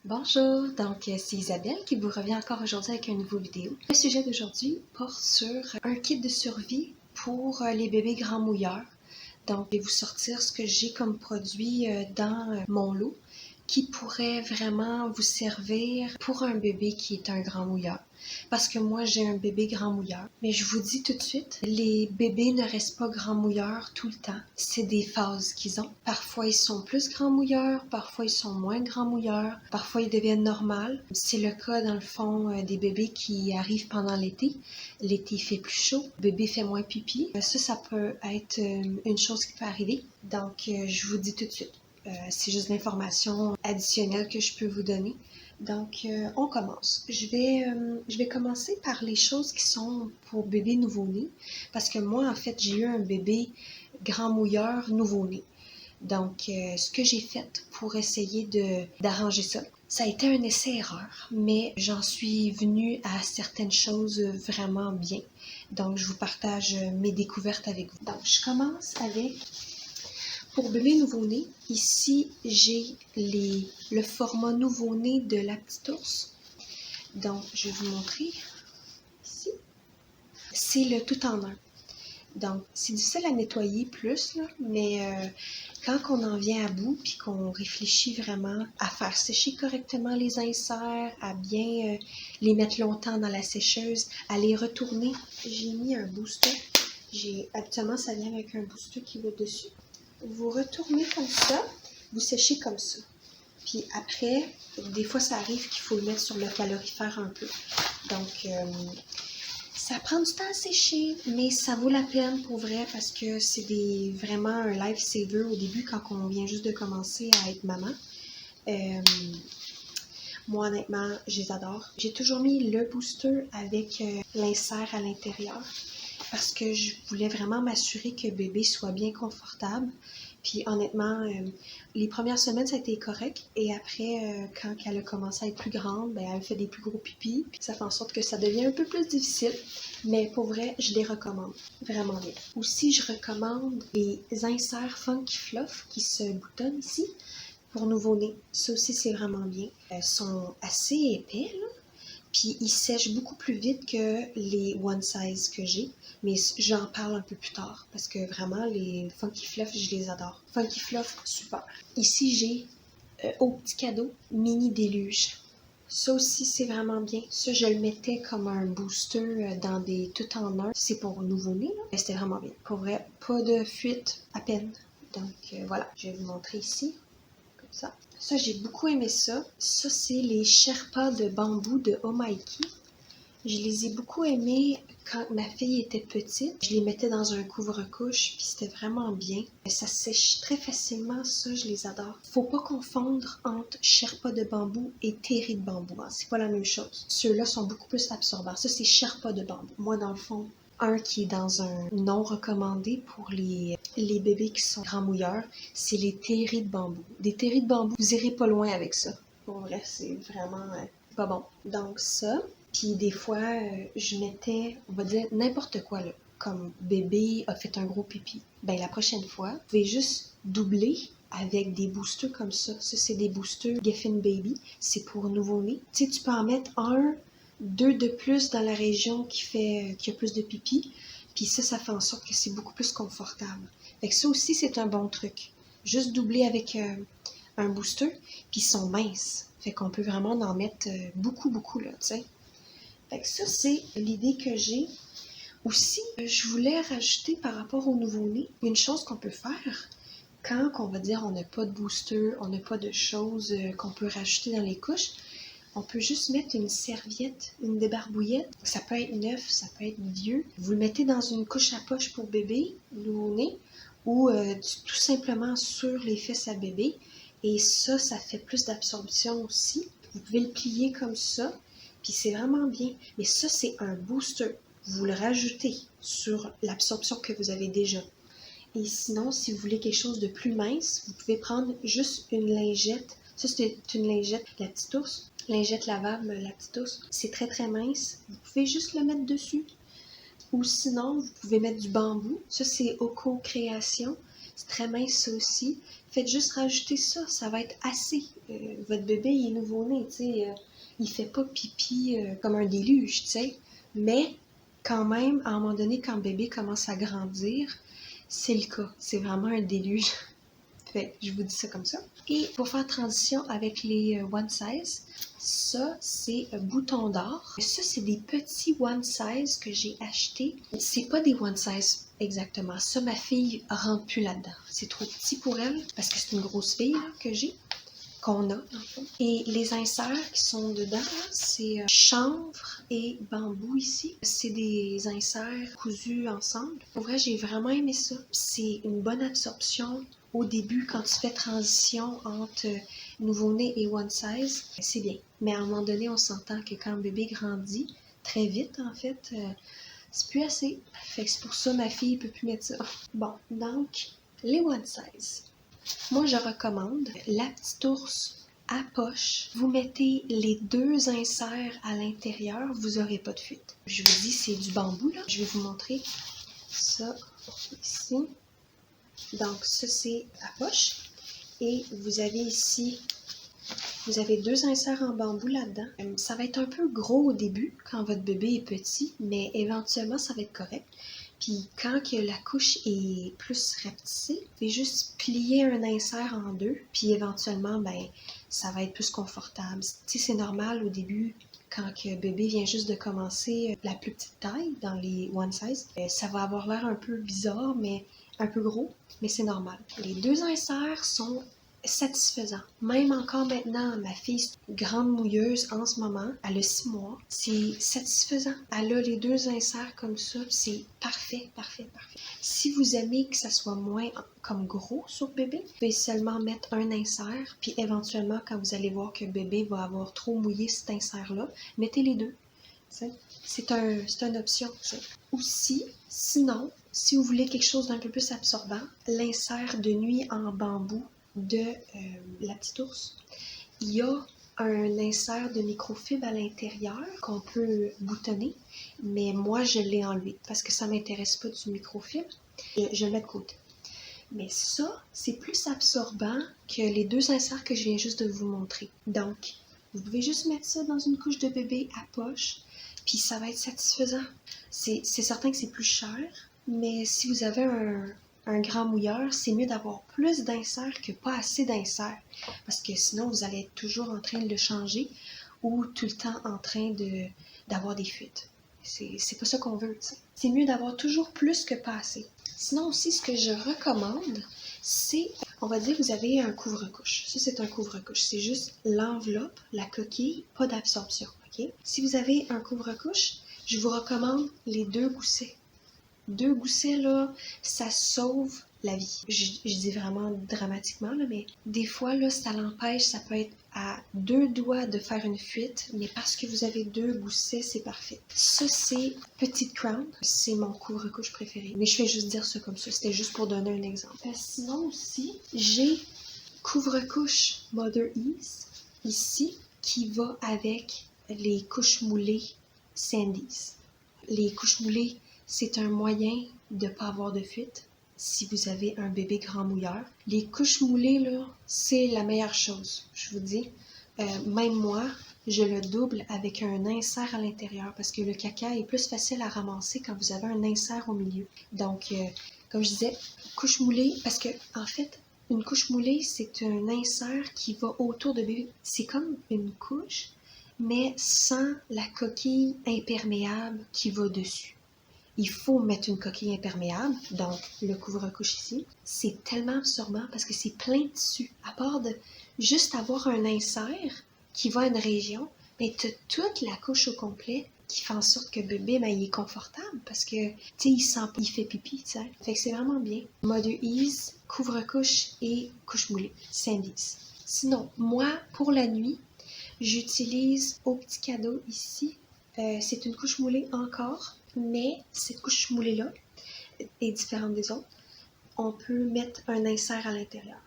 Bonjour, donc c'est Isabelle qui vous revient encore aujourd'hui avec une nouvelle vidéo. Le sujet d'aujourd'hui porte sur un kit de survie pour les bébés grands mouilleurs. Donc, je vais vous sortir ce que j'ai comme produit dans mon lot qui pourrait vraiment vous servir pour un bébé qui est un grand mouilleur. Parce que moi, j'ai un bébé grand mouilleur. Mais je vous dis tout de suite, les bébés ne restent pas grands mouilleurs tout le temps. C'est des phases qu'ils ont. Parfois, ils sont plus grands mouilleurs, parfois, ils sont moins grands mouilleurs, parfois, ils deviennent normaux. C'est le cas, dans le fond, des bébés qui arrivent pendant l'été. L'été, il fait plus chaud, le bébé fait moins pipi. Ça peut être une chose qui peut arriver. Donc, je vous dis tout de suite. C'est juste l'information additionnelle que je peux vous donner. Donc, on commence. Je vais commencer par les choses qui sont pour bébé nouveau-né. Parce que moi, en fait, j'ai eu un bébé grand mouilleur nouveau-né. Donc, ce que j'ai fait pour essayer d'arranger ça, ça a été un essai-erreur, mais j'en suis venue à certaines choses vraiment bien. Donc, je vous partage mes découvertes avec vous. Donc, je commence avec... Pour bébé nouveau-né, ici, j'ai le format nouveau-né de la petite ours. Donc, je vais vous montrer ici. C'est le tout en un. Donc, c'est difficile à nettoyer plus, là, mais quand on en vient à bout puis qu'on réfléchit vraiment à faire sécher correctement les inserts, à bien les mettre longtemps dans la sécheuse, à les retourner, j'ai mis un booster. Habituellement, ça vient avec un booster qui va dessus. Vous retournez comme ça, vous séchez comme ça. Puis après, des fois, ça arrive qu'il faut le mettre sur le calorifère un peu. Donc, ça prend du temps à sécher, mais ça vaut la peine pour vrai parce que c'est vraiment un lifesaver au début quand on vient juste de commencer à être maman. Moi, honnêtement, je les adore. J'ai toujours mis le booster avec l'insert à l'intérieur parce que je voulais vraiment m'assurer que bébé soit bien confortable. Puis honnêtement, les premières semaines, ça a été correct. Et après, quand elle a commencé à être plus grande, ben, elle fait des plus gros pipis. Puis ça fait en sorte que ça devient un peu plus difficile. Mais pour vrai, je les recommande. Vraiment bien. Aussi, je recommande les inserts Funky Fluff qui se boutonnent ici pour nouveau-né. Ça aussi, c'est vraiment bien. Ils sont assez épais, là. Puis ils sèchent beaucoup plus vite que les One Size que j'ai. Mais j'en parle un peu plus tard parce que vraiment, les Funky Fluff, je les adore. Funky Fluff, super. Ici, j'ai au petit cadeau, mini déluge. Ça aussi, c'est vraiment bien. Ça, je le mettais comme un booster dans des tout en un. C'est pour nouveau-né, là. C'était vraiment bien. Pour vrai, pas de fuite à peine. Donc, voilà. Je vais vous montrer ici. Comme ça. Ça, j'ai beaucoup aimé ça. Ça, c'est les Sherpas de bambou de Omaiki. Je les ai beaucoup aimés quand ma fille était petite. Je les mettais dans un couvre-couche, puis c'était vraiment bien. Ça sèche très facilement, ça, je les adore. Faut pas confondre entre Sherpa de bambou et Terry de bambou. Hein. C'est pas la même chose. Ceux-là sont beaucoup plus absorbants. Ça, c'est Sherpa de bambou. Moi, dans le fond, un qui est dans un non recommandé pour les bébés qui sont grands mouilleurs, c'est les terris de bambou. Des terris de bambou, vous irez pas loin avec ça. Pour vrai, c'est vraiment pas bon. Donc ça, puis des fois, je mettais, on va dire, n'importe quoi là. Comme bébé a fait un gros pipi. Ben la prochaine fois, vous pouvez juste doubler avec des boosters comme ça. Ça, c'est des boosters Geffen Baby. C'est pour nouveau-né. Tu sais, tu peux en mettre deux de plus dans la région qui a plus de pipi. Puis ça fait en sorte que c'est beaucoup plus confortable. Fait que ça aussi, c'est un bon truc. Juste doubler avec un booster, puis ils sont minces. Fait qu'on peut vraiment en mettre beaucoup, beaucoup, là, tu sais. Fait que ça, c'est l'idée que j'ai. Aussi, je voulais rajouter par rapport au nouveau-né, une chose qu'on peut faire quand on va dire on n'a pas de booster, on n'a pas de choses qu'on peut rajouter dans les couches. On peut juste mettre une serviette, une débarbouillette. Ça peut être neuf, ça peut être vieux. Vous le mettez dans une couche à poche pour bébé, nouveau-né, ou tout simplement sur les fesses à bébé. Et ça fait plus d'absorption aussi. Vous pouvez le plier comme ça, puis c'est vraiment bien. Mais ça, c'est un booster. Vous le rajoutez sur l'absorption que vous avez déjà. Et sinon, si vous voulez quelque chose de plus mince, vous pouvez prendre juste une lingette. Ça, c'est une lingette, la petite ours. Lingette lavable, la petite ours. C'est très très mince. Vous pouvez juste le mettre dessus. Ou sinon, vous pouvez mettre du bambou. Ça, c'est Oko Création. C'est très mince ça aussi. Faites juste rajouter ça, ça va être assez. Votre bébé, il est nouveau-né, tu sais, il fait pas pipi comme un déluge, tu sais. Mais quand même, à un moment donné, quand le bébé commence à grandir, c'est le cas. C'est vraiment un déluge. Fait, je vous dis ça comme ça. Et pour faire transition avec les one size, ça c'est bouton d'or. Ça c'est des petits one size que j'ai achetés. C'est pas des one size exactement. Ça ma fille rentre plus là-dedans. C'est trop petit pour elle parce que c'est une grosse fille là, que j'ai. Qu'on a, en fait. Et les inserts qui sont dedans, c'est chanvre et bambou ici. C'est des inserts cousus ensemble. Pour vrai, j'ai vraiment aimé ça. C'est une bonne absorption au début quand tu fais transition entre nouveau-né et one size. C'est bien. Mais à un moment donné, on s'entend que quand le bébé grandit, très vite en fait, c'est plus assez. Fait que c'est pour ça ma fille ne peut plus mettre ça. Bon, donc, les one size. Moi, je recommande la petite ours à poche. Vous mettez les deux inserts à l'intérieur, vous n'aurez pas de fuite. Je vous dis, c'est du bambou, là. Je vais vous montrer ça ici. Donc, ça, c'est à poche. Et vous avez ici, vous avez deux inserts en bambou là-dedans. Ça va être un peu gros au début, quand votre bébé est petit, mais éventuellement, ça va être correct. Puis quand que la couche est plus rapetissée, vous pouvez juste plier un insert en deux, puis éventuellement, ben, ça va être plus confortable. Tu sais, c'est normal au début, quand que bébé vient juste de commencer la plus petite taille dans les one size, ça va avoir l'air un peu bizarre, mais un peu gros, mais c'est normal. Les deux inserts sont satisfaisant. Même encore maintenant, ma fille est une grande mouilleuse en ce moment, elle a 6 mois, c'est satisfaisant. Elle a les deux inserts comme ça, c'est parfait, parfait, parfait. Si vous aimez que ça soit moins comme gros sur bébé, vous pouvez seulement mettre un insert, puis éventuellement, quand vous allez voir que bébé va avoir trop mouillé cet insert-là, mettez les deux. C'est une option. T'sais. Aussi, sinon, si vous voulez quelque chose d'un peu plus absorbant, l'insert de nuit en bambou de la petite ours. Il y a un insert de microfibre à l'intérieur qu'on peut boutonner, mais moi je l'ai enlevé parce que ça ne m'intéresse pas du microfibre. Je le mets de côté. Mais ça, c'est plus absorbant que les deux inserts que je viens juste de vous montrer. Donc, vous pouvez juste mettre ça dans une couche de bébé à poche, puis ça va être satisfaisant. C'est certain que c'est plus cher, mais si vous avez un grand mouilleur, c'est mieux d'avoir plus d'inserts que pas assez d'inserts. Parce que sinon, vous allez être toujours en train de le changer ou tout le temps en train d'avoir des fuites. C'est pas ça qu'on veut, t'sais. C'est mieux d'avoir toujours plus que pas assez. Sinon aussi, ce que je recommande, c'est, on va dire, vous avez un couvre-couche. Ça, c'est un couvre-couche. C'est juste l'enveloppe, la coquille, pas d'absorption, ok? Si vous avez un couvre-couche, je vous recommande les deux goussets. Deux goussets, là, ça sauve la vie. Je dis vraiment dramatiquement, là, mais des fois, là, ça l'empêche, ça peut être à deux doigts de faire une fuite, mais parce que vous avez deux goussets, c'est parfait. Ça, c'est Petite Crown. C'est mon couvre-couche préféré. Mais je vais juste dire ça comme ça. C'était juste pour donner un exemple. Sinon aussi, j'ai couvre-couche Mother Ease, ici, qui va avec les couches moulées Sandy's. Les couches moulées, c'est un moyen de ne pas avoir de fuite si vous avez un bébé grand mouilleur. Les couches moulées, là, c'est la meilleure chose, je vous dis. Même moi, je le double avec un insert à l'intérieur parce que le caca est plus facile à ramasser quand vous avez un insert au milieu. Donc, comme je disais, couche moulée, parce que, en fait, une couche moulée, c'est un insert qui va autour de bébé. C'est comme une couche, mais sans la coquille imperméable qui va dessus. Il faut mettre une coquille imperméable, donc le couvre-couche ici. C'est tellement absorbant parce que c'est plein de tissu. À part de juste avoir un insert qui va à une région, mais tu as toute la couche au complet qui fait en sorte que bébé, ben, il est confortable parce que, tu sais, il fait pipi, tu sais. Fait que c'est vraiment bien. Mother Ease, couvre-couche et couche moulée. Sandy's. Sinon, moi, pour la nuit, j'utilise au petit cadeau ici. C'est une couche moulée encore, mais cette couche moulée-là est différente des autres. On peut mettre un insert à l'intérieur.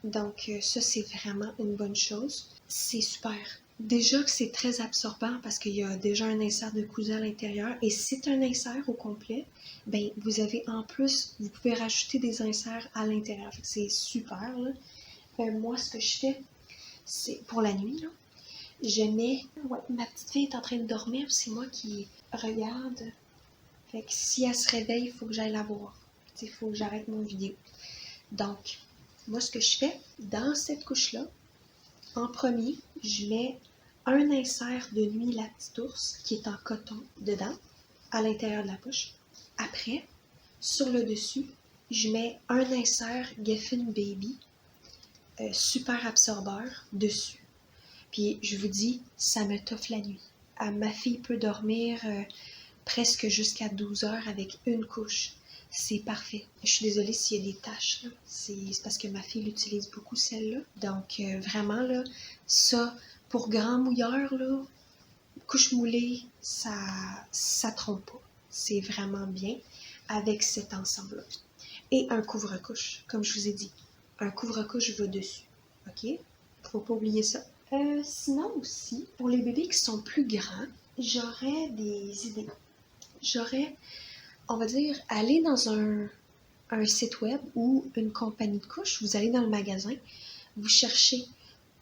Donc ça, c'est vraiment une bonne chose. C'est super. Déjà que c'est très absorbant parce qu'il y a déjà un insert de cousu à l'intérieur et si c'est un insert au complet, ben vous avez en plus, vous pouvez rajouter des inserts à l'intérieur. C'est super là. Moi, ce que je fais, c'est pour la nuit, là, je mets. Ouais, ma petite fille est en train de dormir, c'est moi qui regarde. Fait que si elle se réveille, il faut que j'aille la voir. Il faut que j'arrête mon vidéo. Donc, moi, ce que je fais, dans cette couche-là, en premier, je mets un insert de nuit la petite ours qui est en coton dedans, à l'intérieur de la poche. Après, sur le dessus, je mets un insert Geffen Baby super absorbeur dessus. Puis je vous dis, ça me toffe la nuit. Ma fille peut dormir presque jusqu'à 12 heures avec une couche. C'est parfait. Je suis désolée s'il y a des taches. C'est parce que ma fille l'utilise beaucoup celle-là. Donc vraiment, là, ça, pour grand mouilleur, là, couche moulée, ça trompe pas. C'est vraiment bien avec cet ensemble-là. Et un couvre-couche, comme je vous ai dit. Un couvre-couche va dessus. OK? Faut pas oublier ça. Sinon aussi, pour les bébés qui sont plus grands, j'aurais des idées. J'aurais, on va dire, aller dans un site web ou une compagnie de couches. Vous allez dans le magasin, vous cherchez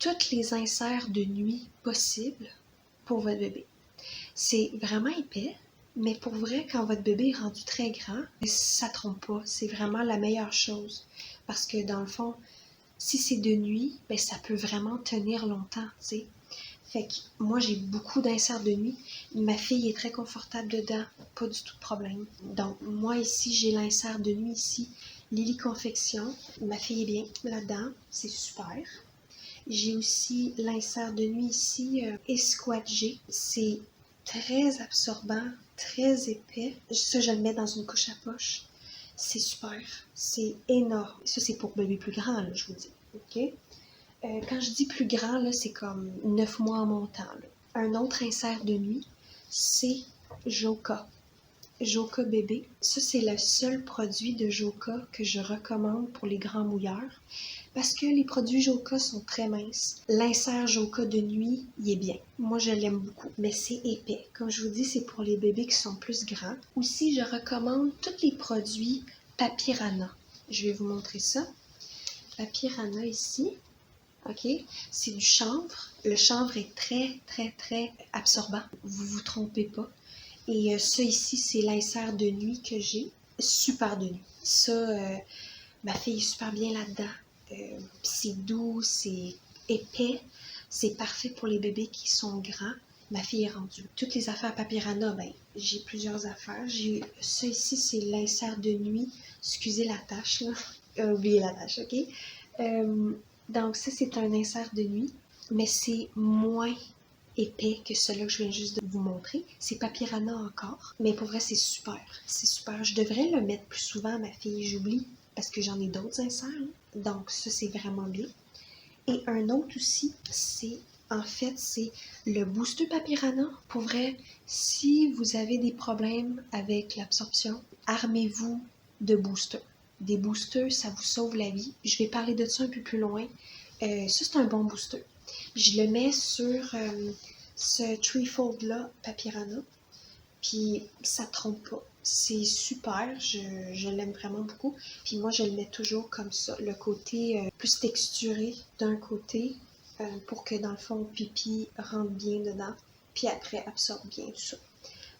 tous les inserts de nuit possibles pour votre bébé. C'est vraiment épais, mais pour vrai, quand votre bébé est rendu très grand, ça trompe pas. C'est vraiment la meilleure chose. Parce que dans le fond, si c'est de nuit, ben ça peut vraiment tenir longtemps, tu sais. Fait que moi, j'ai beaucoup d'inserts de nuit. Ma fille est très confortable dedans, pas du tout de problème. Donc, moi ici, j'ai l'insert de nuit ici, Lily Confection. Ma fille est bien là-dedans, c'est super. J'ai aussi l'insert de nuit ici, Esquat G. C'est très absorbant, très épais. Ça, je le mets dans une couche à poche. C'est super. C'est énorme. Ça, c'est pour bébé plus grand, là, je vous dis. OK? Quand je dis plus grand, là, c'est comme 9 mois en montant. Là. Un autre insert de nuit, c'est Joka. Joka bébé. Ça, c'est le seul produit de Joka que je recommande pour les grands mouilleurs parce que les produits Joka sont très minces. L'insert Joka de nuit, il est bien. Moi, je l'aime beaucoup, mais c'est épais. Comme je vous dis, c'est pour les bébés qui sont plus grands. Aussi, je recommande tous les produits Papyrana. Je vais vous montrer ça. Papyrana ici. OK? C'est du chanvre. Le chanvre est très, très, très absorbant. Vous vous trompez pas. Et ça ici, c'est l'insert de nuit que j'ai. Super de nuit. Ça, ma fille est super bien là-dedans. C'est doux, c'est épais. C'est parfait pour les bébés qui sont grands. Ma fille est rendue. Toutes les affaires Papyrana, ben, j'ai plusieurs affaires. Ça ici, c'est l'insert de nuit. Excusez la tâche, là. Oubliez la tâche, OK? Donc ça, c'est un insert de nuit, mais c'est moins épais que celui que je viens juste de vous montrer. C'est Papyrana encore, mais pour vrai, c'est super. C'est super. Je devrais le mettre plus souvent à ma fille, j'oublie, parce que j'en ai d'autres inserts. Là. Donc ça, c'est vraiment bien. Et un autre aussi, c'est le booster Papyrana. Pour vrai, si vous avez des problèmes avec l'absorption, armez-vous de boosters. Des boosters, ça vous sauve la vie. Je vais parler de ça un peu plus loin. Ça, c'est un bon booster. Je le mets sur ce threefold-là, Papyrana. Puis, ça trompe pas. C'est super. Je l'aime vraiment beaucoup. Puis moi, je le mets toujours comme ça. Le côté plus texturé d'un côté pour que, dans le fond, pipi rentre bien dedans. Puis après, absorbe bien tout ça.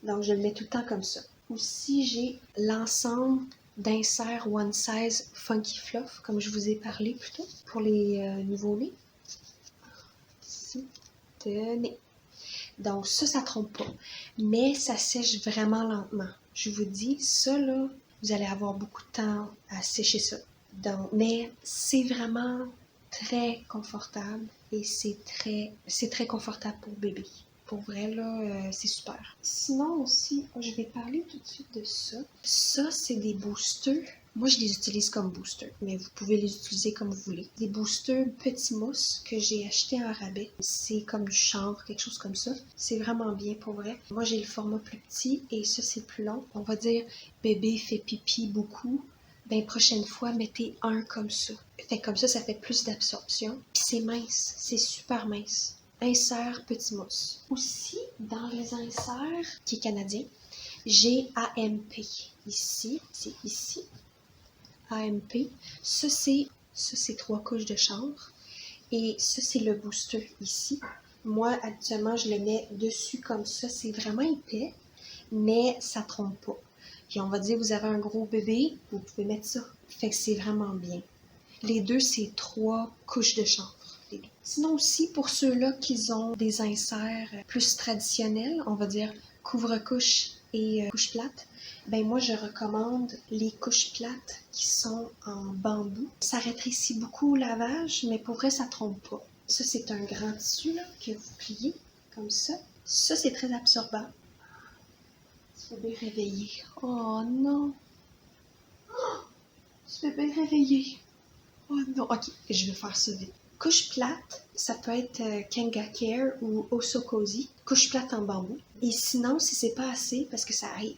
Donc, je le mets tout le temps comme ça. Aussi, j'ai l'ensemble d'inserts One Size Funky Fluff, comme je vous ai parlé plus tôt, pour les nouveau-nés. Ici, tenez. Donc, ça trompe pas. Mais ça sèche vraiment lentement. Je vous dis, ça, là, vous allez avoir beaucoup de temps à sécher ça. Donc, mais c'est vraiment très confortable et c'est très confortable pour bébé. Pour vrai, là, c'est super. Sinon aussi, je vais parler tout de suite de ça. Ça, c'est des boosters. Moi, je les utilise comme boosters, mais vous pouvez les utiliser comme vous voulez. Des boosters petits mousses que j'ai acheté en rabais. C'est comme du chanvre, quelque chose comme ça. C'est vraiment bien pour vrai. Moi, j'ai le format plus petit et ça, c'est plus long. On va dire, bébé fait pipi beaucoup. Ben, prochaine fois, mettez un comme ça. Fait comme ça fait plus d'absorption. Puis c'est mince, c'est super mince. insert petit mousse. Aussi, dans les inserts, qui est canadien, j'ai AMP ici, c'est ici, AMP. Ça, c'est 3 couches de chanvre. Et ça, c'est le booster ici. Moi, habituellement, je le mets dessus comme ça. C'est vraiment épais, mais ça trompe pas. Puis on va dire, vous avez un gros bébé, vous pouvez mettre ça. Fait que c'est vraiment bien. Les deux, c'est 3 couches de chanvre. Sinon aussi, pour ceux-là qui ont des inserts plus traditionnels, on va dire couvre-couche et couche plate, ben moi, je recommande les couches plates qui sont en bambou. Ça rétrécit beaucoup au lavage, mais pour vrai, ça trompe pas. Ça, c'est un grand tissu là, que vous pliez comme ça. Ça, c'est très absorbant. Ce bébé réveillé. Oh non! Ce bébé réveillé. Oh non, ok, je vais faire ça vite. Couche plate, ça peut être Kanga Care ou Osokozi, couche plate en bambou. Et sinon, si c'est pas assez, parce que ça arrive,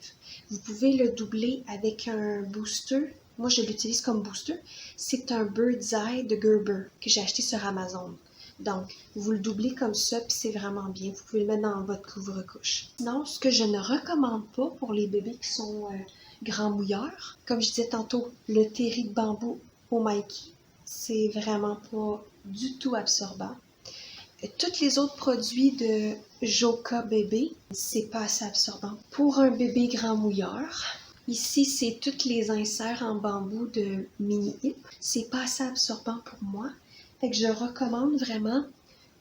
vous pouvez le doubler avec un booster. Moi, je l'utilise comme booster. C'est un Bird's Eye de Gerber que j'ai acheté sur Amazon. Donc, vous le doublez comme ça, puis c'est vraiment bien. Vous pouvez le mettre dans votre couvre-couche. Sinon, ce que je ne recommande pas pour les bébés qui sont grands mouilleurs, comme je disais tantôt, le terri de bambou au Mikey, c'est vraiment pas du tout absorbant. Tous les autres produits de Joka bébé, c'est pas assez absorbant. Pour un bébé grand mouilleur, ici c'est tous les inserts en bambou de Mini Hip. C'est pas assez absorbant pour moi. Fait que je recommande vraiment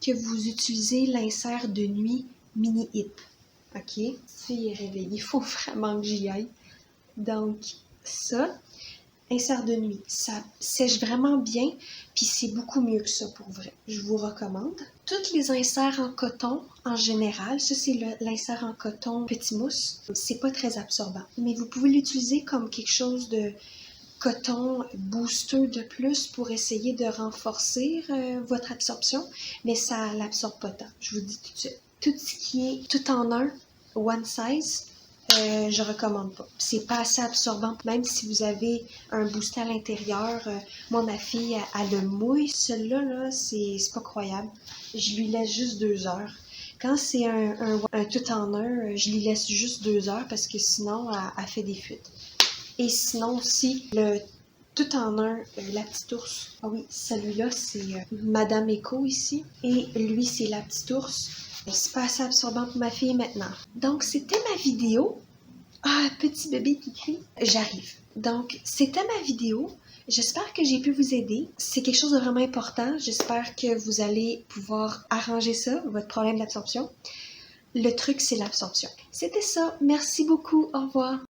que vous utilisez l'insert de nuit Mini Hip. Ok? Fille est réveillée, il faut vraiment que j'y aille. Donc, ça. Insert de nuit, ça sèche vraiment bien, puis c'est beaucoup mieux que ça pour vrai. Je vous recommande. Toutes les inserts en coton, en général, ça c'est l'insert en coton petit mousse, c'est pas très absorbant. Mais vous pouvez l'utiliser comme quelque chose de coton booster de plus pour essayer de renforcer votre absorption, mais ça l'absorbe pas tant. Je vous dis tout de suite. Tout ce qui est tout en un, one size, je recommande pas. C'est pas assez absorbant. Même si vous avez un booster à l'intérieur, moi, ma fille, elle le mouille. Celui-là, là, c'est pas croyable. Je lui laisse juste 2 heures. Quand c'est un tout en un, je lui laisse juste 2 heures parce que sinon, elle fait des fuites. Et sinon aussi, le tout en un, la petite ours. Ah oui, celui-là, c'est Madame Echo ici. Et lui, c'est la petite ours. C'est pas assez absorbant pour ma fille maintenant. Donc, c'était ma vidéo. Ah, petit bébé qui crie. J'arrive. Donc, c'était ma vidéo. J'espère que j'ai pu vous aider. C'est quelque chose de vraiment important. J'espère que vous allez pouvoir arranger ça, votre problème d'absorption. Le truc, c'est l'absorption. C'était ça. Merci beaucoup. Au revoir.